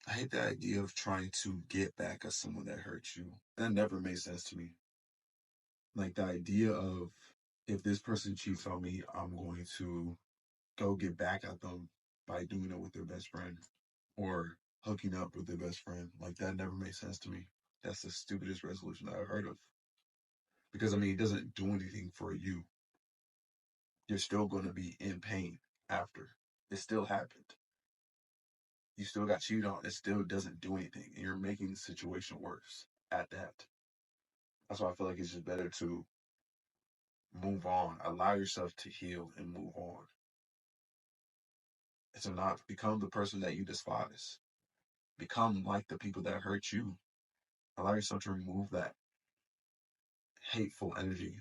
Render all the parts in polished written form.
I hate the idea of trying to get back at someone that hurt you. That never made sense to me. Like the idea of if this person cheats on me, I'm going to go get back at them by doing it with their best friend or hooking up with their best friend. Like that never made sense to me. That's the stupidest resolution I've heard of. Because I mean, it doesn't do anything for you. You're still going to be in pain after. It still happened. You still got cheated on. It still doesn't do anything. And you're making the situation worse at that. That's why I feel like it's just better to move on. Allow yourself to heal and move on. And to not become the person that you despise. Become like the people that hurt you. Allow yourself to remove that hateful energy.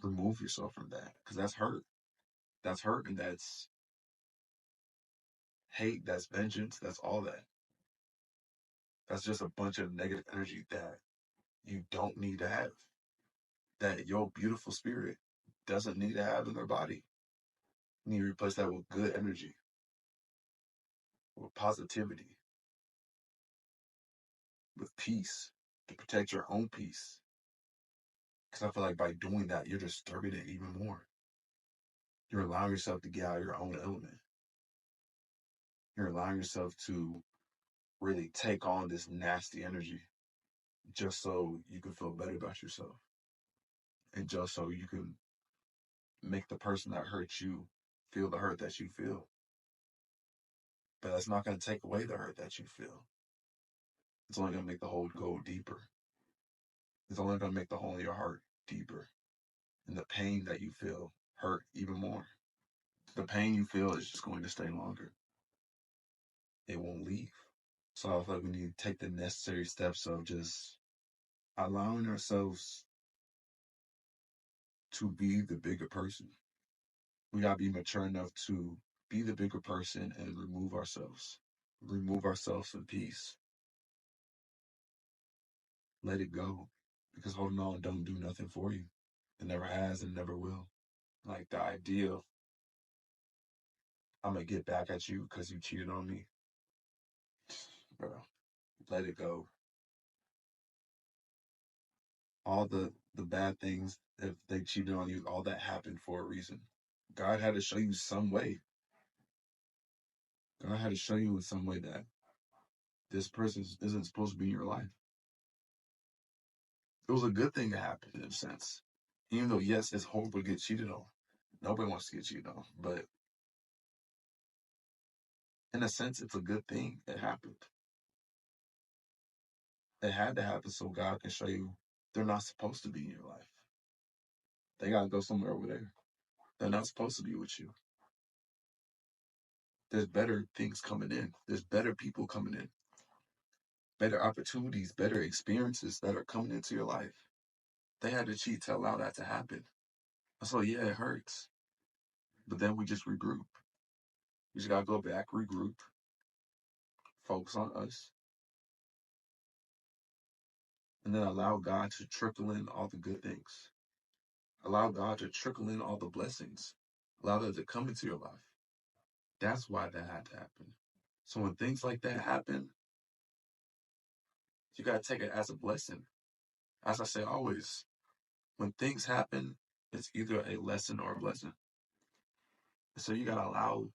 Remove yourself from that. Because that's hurt. That's hurt and that's hate, that's vengeance, that's all that. That's just a bunch of negative energy that you don't need to have. That your beautiful spirit doesn't need to have in their body. You need to replace that with good energy, with positivity, with peace, to protect your own peace. Because I feel like by doing that, you're disturbing it even more. You're allowing yourself to get out of your own element. You're allowing yourself to really take on this nasty energy just so you can feel better about yourself. And just so you can make the person that hurt you feel the hurt that you feel. But that's not going to take away the hurt that you feel. It's only going to make the hole go deeper. It's only going to make the hole in your heart deeper. And the pain that you feel hurt even more. The pain you feel is just going to stay longer. It won't leave. So I feel like we need to take the necessary steps of just allowing ourselves to be the bigger person. We gotta be mature enough to be the bigger person and remove ourselves. Remove ourselves in peace. Let it go. Because holding on don't do nothing for you. It never has and never will. Like the idea of I'm gonna get back at you because you cheated on me. Bro, let it go. All the bad things, if they cheated on you, all that happened for a reason. God had to show you some way. God had to show you in some way that this person isn't supposed to be in your life. It was a good thing that happened in a sense. Even though, yes, it's horrible to get cheated on. Nobody wants to get cheated on. But in a sense, it's a good thing it happened. It had to happen so God can show you they're not supposed to be in your life. They got to go somewhere over there. They're not supposed to be with you. There's better things coming in. There's better people coming in. Better opportunities, better experiences that are coming into your life. They had to cheat to allow that to happen. So yeah, it hurts. But then we just regroup. We just gotta go back, regroup, focus on us, and then allow God to trickle in all the good things. Allow God to trickle in all the blessings. Allow that to come into your life. That's why that had to happen. So when things like that happen, you gotta take it as a blessing. As I say always, when things happen, it's either a lesson or a blessing. So you gotta allow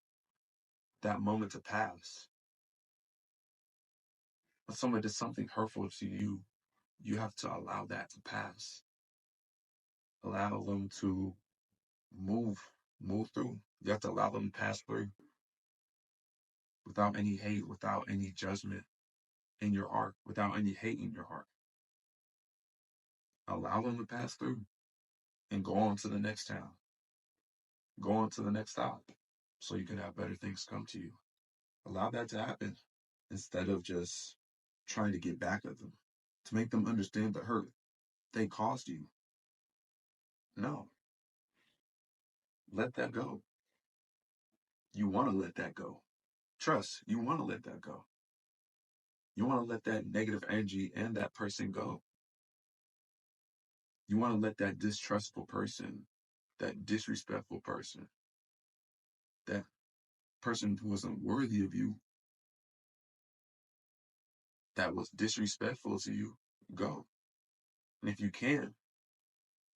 that moment to pass. When someone did something hurtful to you, you have to allow that to pass. Allow them to move, move through. You have to allow them to pass through without any hate, without any judgment in your heart, without any hate in your heart. Allow them to pass through and go on to the next town, go on to the next stop so you can have better things come to you. Allow that to happen instead of just trying to get back at them to make them understand the hurt they caused you. No, let that go. You want to let that go. Trust, you want to let that go. You want to let that negative energy and that person go. You want to let that distrustful person, that disrespectful person, that person who wasn't worthy of you, that was disrespectful to you, go. And if you can,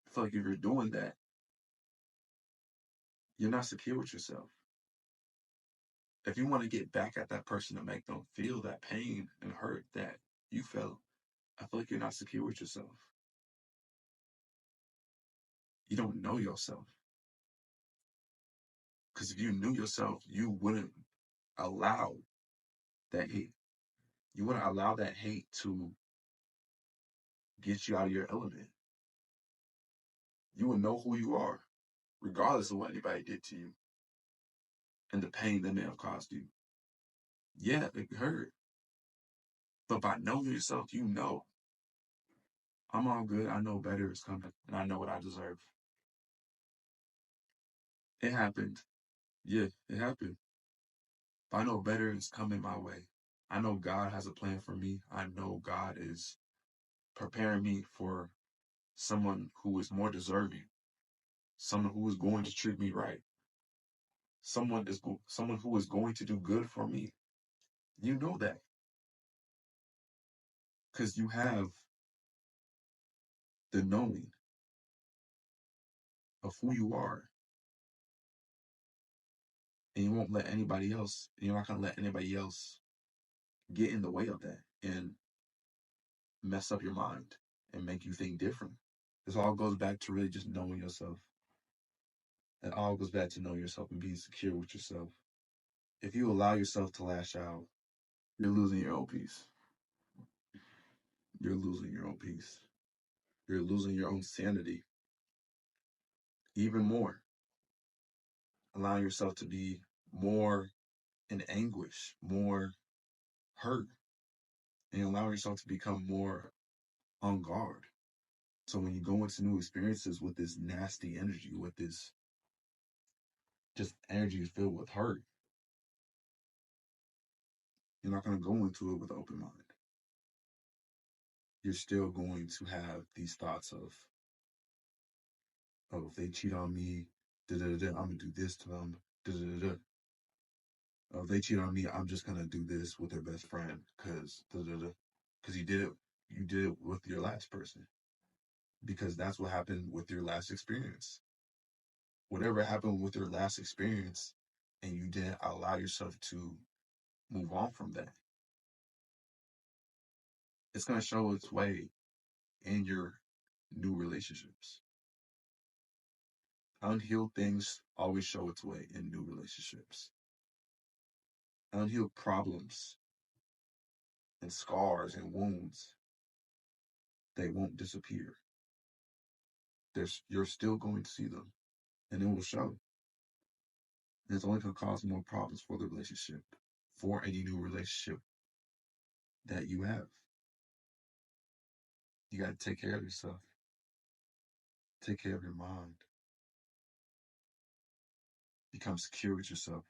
I feel like if you're doing that, you're not secure with yourself. If you want to get back at that person to make them feel that pain and hurt that you felt, I feel like you're not secure with yourself. You don't know yourself. Because if you knew yourself, you wouldn't allow that hate. You wouldn't allow that hate to get you out of your element. You would know who you are, regardless of what anybody did to you and the pain that may have caused you. Yeah, it hurt. But by knowing yourself, you know, I'm all good. I know better is coming, and I know what I deserve. It happened. Yeah, it happened. But I know better is coming my way. I know God has a plan for me. I know God is preparing me for someone who is more deserving, someone who is going to treat me right, someone who is going to do good for me. You know that because you have the knowing of who you are, and you won't let anybody else. You're not gonna let anybody else get in the way of that and mess up your mind and make you think different. This all goes back to really just knowing yourself. It all goes back to knowing yourself and being secure with yourself. If you allow yourself to lash out, you're losing your own peace. You're losing your own peace. You're losing your own sanity even more. Allowing yourself to be more in anguish, more hurt, and allowing yourself to become more on guard. So when you go into new experiences with this nasty energy, with this just energy filled with hurt, you're not going to go into it with an open mind. You're still going to have these thoughts of, oh, if they cheat on me, I'm gonna do this to them. Oh, if they cheat on me, I'm just gonna do this with their best friend because you did it with your last person because that's what happened with your last experience. Whatever happened with your last experience, and you didn't allow yourself to move on from that, it's gonna show its way in your new relationships. Unhealed things always show its way in new relationships. Unhealed problems and scars and wounds, they won't disappear. You're still going to see them, and it will show. And it's only going to cause more problems for the relationship, for any new relationship that you have. You got to take care of yourself, take care of your mind, become secure with yourself,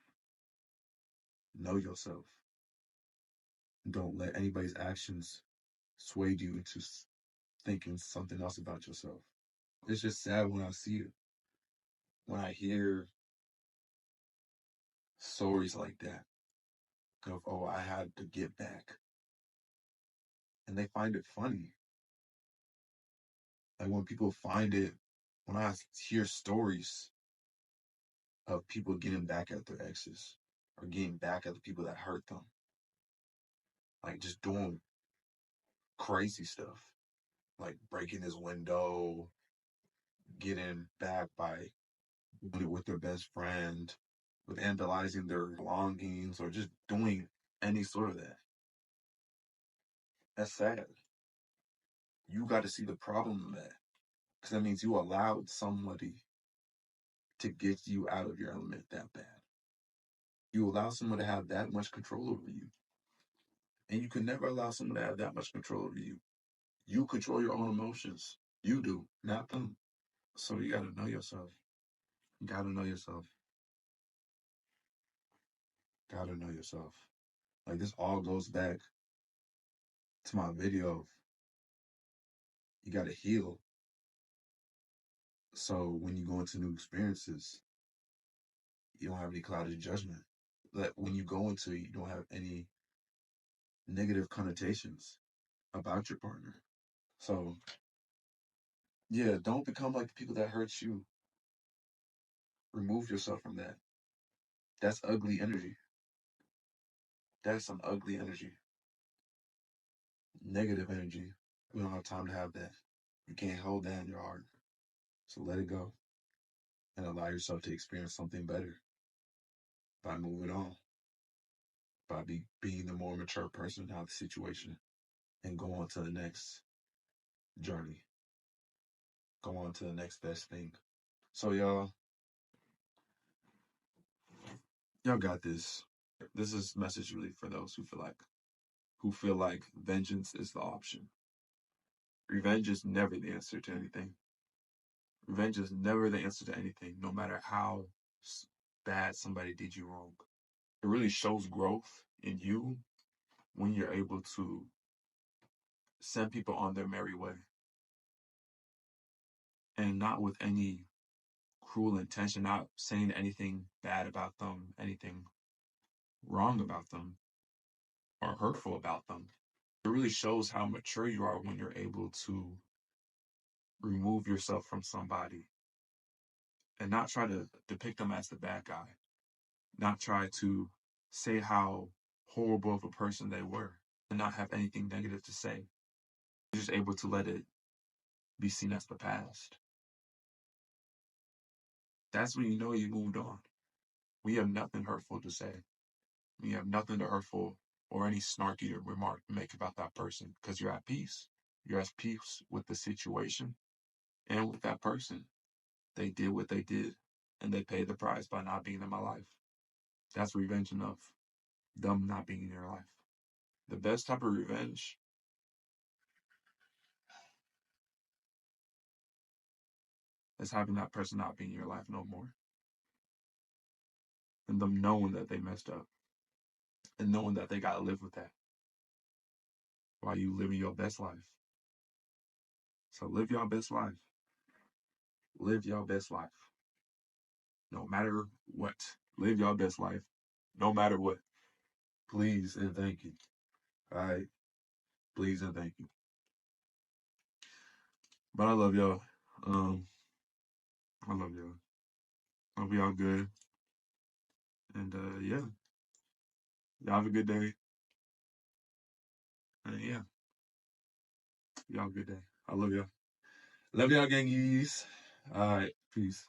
know yourself, and don't let anybody's actions sway you into thinking something else about yourself. It's just sad when I see it, when I hear stories like that of, oh, I had to get back. And they find it funny. Like when people find it, when I hear stories of people getting back at their exes or getting back at the people that hurt them, like just doing crazy stuff, like breaking his window, getting back by doing it with their best friend, with vandalizing their belongings, or just doing any sort of that. That's sad. You got to see the problem in that. Because that means you allowed somebody to get you out of your element that bad. You allow someone to have that much control over you. And you can never allow someone to have that much control over you. You control your own emotions. You do, not them. So you got to know yourself. You got to know yourself. Got to know yourself. Like this all goes back to my video. You got to heal. So when you go into new experiences, you don't have any clouded judgment. That when you go into it, you don't have any negative connotations about your partner. So yeah, don't become like the people that hurt you. Remove yourself from that. That's ugly energy. That's some ugly energy. Negative energy. We don't have time to have that. You can't hold that in your heart. So let it go and allow yourself to experience something better by moving on, by being the more mature person out of the situation and go on to the next journey. Go on to the next best thing. So y'all got this. This is message really for those who feel like vengeance is the option. Revenge is never the answer to anything. Revenge is never the answer to anything, no matter how bad somebody did you wrong. It really shows growth in you when you're able to send people on their merry way and not with any cruel intention, not saying anything bad about them, anything wrong about them, or hurtful about them. It really shows how mature you are when you're able to remove yourself from somebody and not try to depict them as the bad guy, not try to say how horrible of a person they were and not have anything negative to say. You're just able to let it be seen as the past. That's when you know you moved on. We have nothing hurtful to say. We have nothing to hurtful or any snarky remark to make about that person because you're at peace. You're at peace with the situation and with that person. They did what they did and they paid the price by not being in my life. That's revenge enough. Them not being in your life. The best type of revenge is having that person not be in your life no more. And them knowing that they messed up. And knowing that they gotta live with that while you living your best life. So live your best life. Live your best life. No matter what. Live your best life. No matter what. Please and thank you. Alright. Please and thank you. But I love y'all. I love y'all. Hope y'all good. And yeah. Y'all have a good day. And yeah. Y'all have a good day. I love y'all. Love y'all, gangies. Alright. Peace.